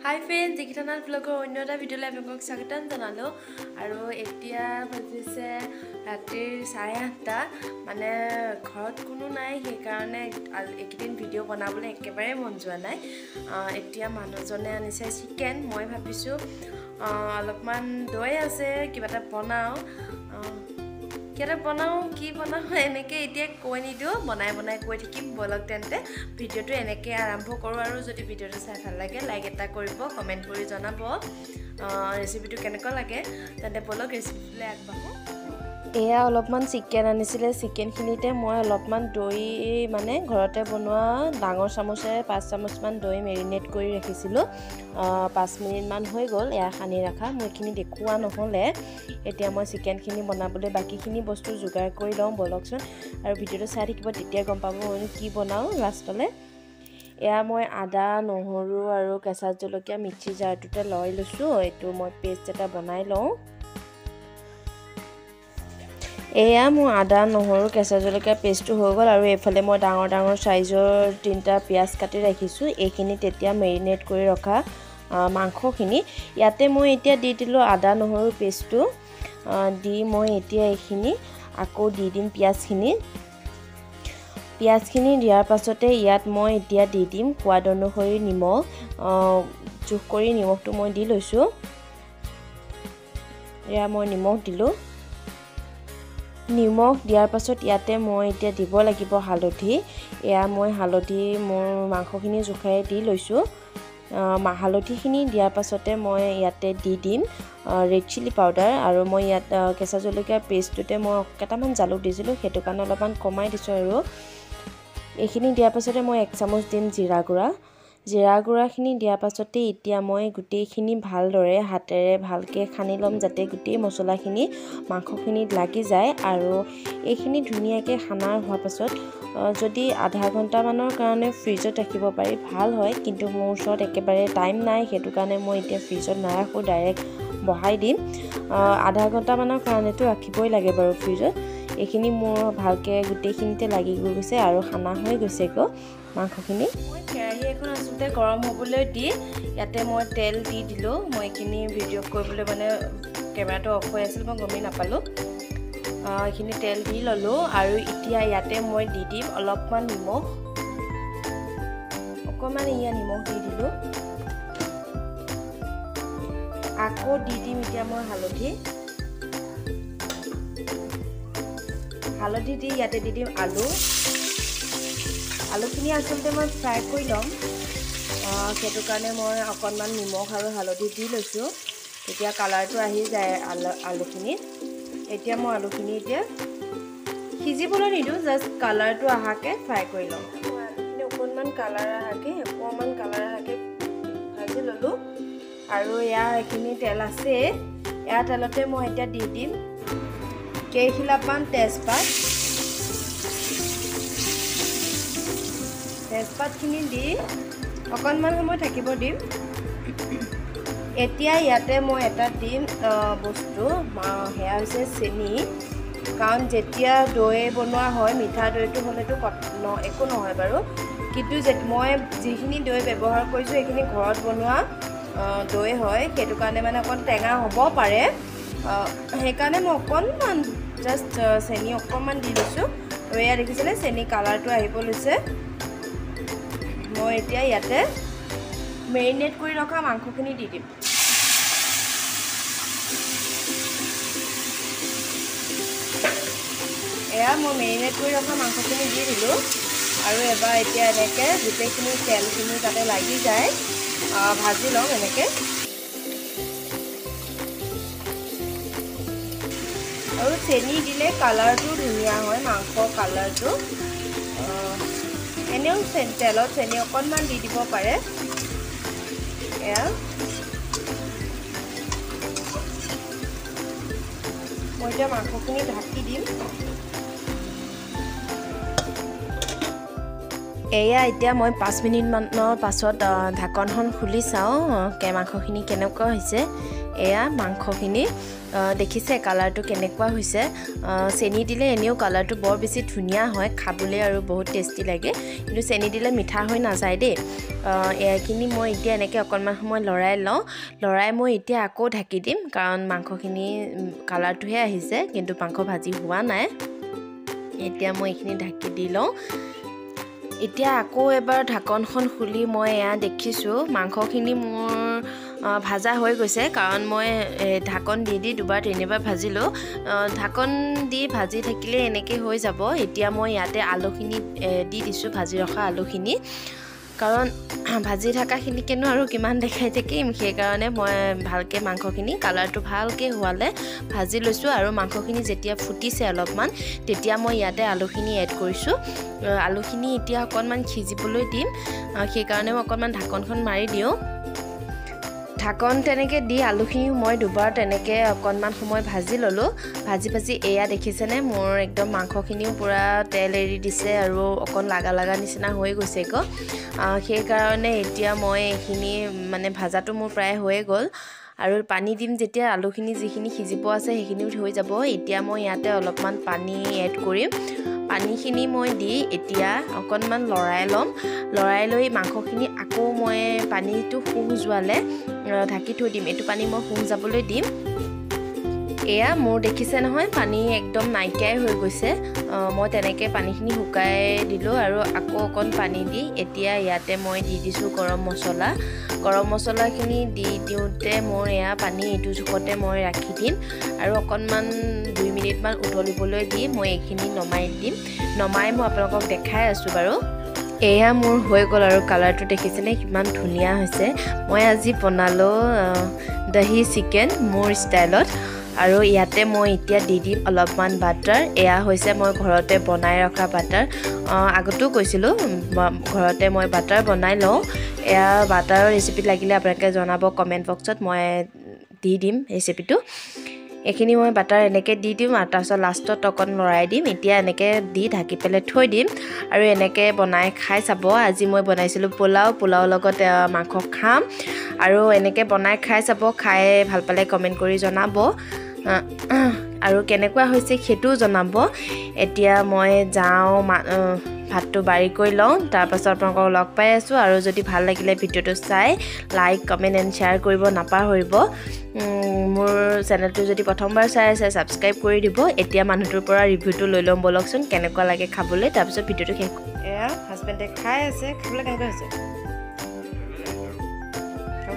Hi friends, Digital Vlogger অন্যটা ভিডিঅ'লৈ আপোনালোকক স্বাগতম জনালো আৰু এতিয়া বাজিছে ৰাতিৰ 8:30 মানে ঘৰত কোনো নাই সেইকাৰণে একদিন ভিডিঅ' বনাবলৈ একেবাৰে মন যোৱা নাই এতিয়া মানুহজনে আনিছে চিকেন মই ভাবিছো অলপমান দৈ আছে কিবা এটা বনাও কি বনাও এনেকে এতিয়া কৈ নিদিও বনাই কৈ থাকিম বলক তেন্তে ভিডিঅ'টো এনেকে আৰম্ভ কৰো আৰু যদি ভিডিঅ'টো চাই ভাল লাগে লাইক এটা কৰিব কমেন্ট কৰি জনাব ৰেচিপিটো কেনেকৈ লাগে তেন্তে বলক ৰেচিপিলৈ আগবাঢ়ো এয়া অলপমান চিকেন আনিছিলে চিকেনখিনিতে মই অলপমান দৈ মানে ঘৰতে বনোৱা ডাঙৰ চামুচেৰে 5 চামুচমান দৈ মেৰিনেট কৰি ৰাখিছিলোঁ 5 মিনিট মান হৈ গ'ল এয়া সানি ৰাখা মই এইখিনি দেখুৱা নহ'লে এতিয়া মই চিকেনখিনি বনাবলৈ বাকিখিনি বস্তু যোগাৰ কৰি লওঁ বলকচোন আৰু ভিডিঅ'টো চাই থাকিব তেতিয়া গম পাব মই কি বনাওঁ লাষ্টলৈ এয়া মই আদা নহৰু আৰু কেঁচা জলকীয়া মিক্সি জাৰটোতে লৈ লৈছোঁ এইটো মই পেষ্ট এটা বনাই লওঁ এয়া মোৰ আদা নহৰু কেঁচা জলকীয়া পেষ্টটো হৈ গ'ল আৰু এইফালে মই ডাঙৰ সাইজৰ 3টা পিয়াজ কাটি ৰাখিছোঁ এইখিনি তেতিয়া মেৰিনেট কৰি ৰখা মাংসখিনি ইয়াতে মই এতিয়া দি দিলোঁ আদা নহৰু পেষ্টটো দি মই এতিয়া এইখিনি আকৌ দি দিম পিয়াজখিনি দিয়াৰ পাছতে ইয়াত মই এতিয়া দি দিম সোৱাদ অনুসৰি নিমখ জোখ কৰি নিমখটো মই দি লৈছোঁ এয়া মই নিমখ দিলোঁ নিমখ দিয়াৰ পাছত ইয়াতে মই এতিয়া দিব লাগিব হালধি এয়া মই হালধি মোৰ মাংসখিনি জোখাই দি লৈছোঁ হালধিখিনি দিয়াৰ পাছতে মই ইয়াতে দি দিম ৰেড চিলি পাউডাৰ আৰু মই ইয়াত কেঁচা জলকীয়াৰ পেষ্টটোতে মই কেইটামান জালুক দিছিলোঁ সেইটো কাৰণে অলপমান কমাই দিছোঁ আৰু এইখিনি দিয়াৰ পাছতে মই 1 চামুচ দিম জিৰা গুড়াখিনি দিয়াৰ পাছতে এতিয়া মই গোটেইখিনি ভালদৰে হাতেৰে ভালকৈ খানি ল'ম যাতে গোটেই মছলাখিনি মাংসখিনিত লাগি যায় আৰু এইখিনি ধুনীয়াকৈ খানা হোৱাৰ পাছত যদি আধা ঘণ্টামানৰ কাৰণে ফ্ৰিজত ৰাখিব পাৰি ভাল হয় কিন্তু মোৰ ওচৰত একেবাৰে টাইম নাই সেইটো কাৰণে মই এতিয়া ফ্ৰিজত নাৰাখোঁ ডাইৰেক্ট বহাই দিম আধা ঘণ্টামানৰ কাৰণেতো ৰাখিবই লাগে বাৰু ফ্ৰিজত এইখিনি মোৰ ভালকৈ গোটেইখিনিতে লাগি গৈছে আৰু খানা হৈ গৈছে মাংসখিনি মই কেৰাহী এখন আচলতে গৰম হ'বলৈ দি ইয়াতে মই তেল দি দিলোঁ মই এইখিনি ভিডিঅ' কৰিবলৈ মানে কেমেৰাটো অফ হৈ আছিল মই গমেই নাপালোঁ এইখিনি তেল দি ল'লোঁ আৰু এতিয়া ইয়াতে মই দি দিম অলপমান নিমখ অকণমান নিমখ দি দিলোঁ আকৌ দি দিম এতিয়া মই হালধি দি ইয়াতে দি দিম আলুখিনি আচলতে মই ফ্ৰাই কৰি ল'ম সেইটো কাৰণে মই অকণমান নিমখ আৰু হালধি দি লৈছোঁ তেতিয়া কালাৰটো আহি যায় আলুখিনিত এতিয়া মই আলুখিনি এতিয়া সিজিবলৈ নিদিওঁ জাষ্ট কালাৰটো অহাকৈ ফ্ৰাই কৰি ল'ম মই আলুখিনি অকণমান কালাৰ অহাকৈ ভাজি ল'লোঁ আৰু ইয়াৰ এইখিনি তেল আছে এয়া তেলতে মই এতিয়া দি দিম কেইখিলাপমান তেজপাতখিনি দি অকণমান সময় থাকিব দিম এতিয়া ইয়াতে মই এটা দিম বস্তু সেয়া হৈছে চেনি কাৰণ যেতিয়া দৈ বনোৱা হয় মিঠা দৈটো হ'লেতো একো নহয় বাৰু কিন্তু মই যিখিনি দৈ ব্যৱহাৰ কৰিছোঁ সেইখিনি ঘৰত বনোৱা দৈ হয় সেইটো কাৰণে মানে অকণ টেঙা হ'ব পাৰে সেইকাৰণে মই অকণমান জাষ্ট চেনি অকণমান দি লৈছোঁ আৰু এয়া দেখিছেনে চেনি কালাৰটো আহিব লৈছে মই এতিয়া ইয়াতে মেৰিনেট কৰি ৰখা মাংসখিনি দি দিম এয়া মই মেৰিনেট কৰি ৰখা মাংসখিনি দি দিলোঁ আৰু এবাৰ এতিয়া এনেকৈ গোটেইখিনি তেলখিনি যাতে লাগি যায় ভাজি লওঁ এনেকৈ আৰু চেনি দিলে কালাৰটো ধুনীয়া হয় মাংসৰ কালাৰটো এনেও তেলত চেনি অকণমান দি দিব পাৰে এয়া মই এতিয়া মাংসখিনি ঢাকি দিম এয়া এতিয়া মই 5 মিনিটমানৰ পাছত ঢাকনখন খুলি চাওঁ মাংসখিনি কেনেকুৱা হৈছে এয়া মাংসখিনি দেখিছে কালাৰটো কেনেকুৱা হৈছে চেনি দিলে এনেও কালাৰটো বৰ বেছি ধুনীয়া হয় খাবলৈ আৰু বহুত টেষ্টি লাগে কিন্তু চেনি দিলে মিঠা হৈ নাযায় দেই এয়াখিনি মই এতিয়া এনেকৈ অকণমান সময় লৰাই লওঁ লৰাই মই এতিয়া আকৌ ঢাকি দিম কাৰণ মাংসখিনি কালাৰটোহে আহিছে কিন্তু মাংস ভাজি হোৱা নাই এতিয়া মই এইখিনি ঢাকি দি লওঁ এতিয়া আকৌ এবাৰ ঢাকনখন খুলি মই এয়া দেখিছোঁ মাংসখিনি মোৰ ভাজা হৈ গৈছে কাৰণ মই ঢাকন দি দি দুবাৰ তিনিবাৰ ভাজিলোঁ ঢাকন দি ভাজি থাকিলে এনেকৈ হৈ যাব এতিয়া মই ইয়াতে আলুখিনি দি দিছোঁ ভাজি ৰখা আলুখিনি কাৰণ ভাজি থকাখিনিকেনো আৰু কিমান দেখাই থাকিম সেইকাৰণে মই ভালকৈ মাংসখিনি কালাৰটো ভালকৈ হোৱালে ভাজি লৈছোঁ আৰু মাংসখিনি যেতিয়া ফুটিছে অলপমান তেতিয়া মই ইয়াতে আলুখিনি এড কৰিছোঁ আলুখিনি এতিয়া অকণমান সিজিবলৈ দিম সেইকাৰণে মই অকণমান ঢাকনখন মাৰি দিওঁ ঢাকন তেনেকৈ দি আলুখিনিও মই দুবাৰ তেনেকৈ অকণমান সময় ভাজি ল'লোঁ ভাজি এয়া দেখিছেনে মোৰ একদম মাংসখিনিও পূৰা তেল এৰি দিছে আৰু অকণ লাগা নিচিনা হৈ গৈছে আকৌ সেইকাৰণে এতিয়া মই এইখিনি মানে ভাজাটো মোৰ প্ৰায় হৈয়ে গ'ল আৰু পানী দিম যেতিয়া আলুখিনি যিখিনি সিজিব আছে সেইখিনিও হৈ যাব এতিয়া মই ইয়াতে অলপমান পানী এড কৰিম পানীখিনি মই দি এতিয়া অকণমান লৰাই ল'ম লৰাই লৈ মাংসখিনি আকৌ মই পানীটো শুহ যোৱালে ঢাকি থৈ দিম এইটো পানী মই শুহ যাবলৈ দিম এয়া মোৰ দেখিছে নহয় পানী একদম নাইকিয়াই হৈ গৈছে মই তেনেকৈ পানীখিনি শুকাই দিলোঁ আৰু আকৌ অকণ পানী দি এতিয়া ইয়াতে মই দি দিছোঁ গৰম মছলাখিনি দি দিওঁতে মোৰ এয়া পানী এইটো জোখতে মই ৰাখি দিম আৰু অকণমান 2 মিনিটমান উতলিবলৈ দি মই এইখিনি নমাই দিম নমাই মই আপোনালোকক দেখাই আছোঁ বাৰু এয়া মোৰ হৈ গ'ল আৰু কালাৰটো দেখিছেনে কিমান ধুনীয়া হৈছে মই আজি বনালোঁ দহি চিকেন মোৰ ষ্টাইলত আৰু ইয়াতে মই এতিয়া দি দিম অলপমান বাটাৰ এয়া হৈছে মই ঘৰতে বনাই ৰখা বাটাৰ আগতেও কৈছিলোঁ ঘৰতে মই বাটাৰ বনাই লওঁ এয়া বাটাৰৰ ৰেচিপি লাগিলে আপোনালোকে জনাব কমেণ্ট বক্সত মই দি দিম ৰেচিপিটো এইখিনি মই বাটাৰ এনেকৈ দি দিম আৰু তাৰপিছত লাষ্টত অকণ লৰাই দিম এতিয়া এনেকৈ দি ঢাকি পেলাই থৈ দিম আৰু এনেকৈ বনাই খাই চাব আজি মই বনাইছিলোঁ পোলাও লগত মাংস খাম আৰু এনেকৈ বনাই খাই চাব খাই ভাল পালে কমেণ্ট কৰি জনাব আৰু কেনেকুৱা হৈছে সেইটোও জনাব এতিয়া মই যাওঁ ভাতটো বাঢ়ি কৰি লওঁ তাৰপাছত আপোনালোকক লগ পাই আছোঁ আৰু যদি ভাল লাগিলে ভিডিঅ'টো চাই লাইক কমেণ্ট এণ্ড শ্বেয়াৰ কৰিব নাপাহৰিব মোৰ চেনেলটো যদি প্ৰথমবাৰ চাই আছে ছাবস্ক্ৰাইব কৰি দিব এতিয়া মানুহটোৰ পৰা ৰিভিউটো লৈ ল'ম বলকচোন কেনেকুৱা লাগে খাবলৈ তাৰপিছত ভিডিঅ'টো শেষ এয়া হাজবেণ্ডে খাই আছে খাবলৈ কেনেকুৱা হৈছে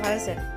ভাল হৈছে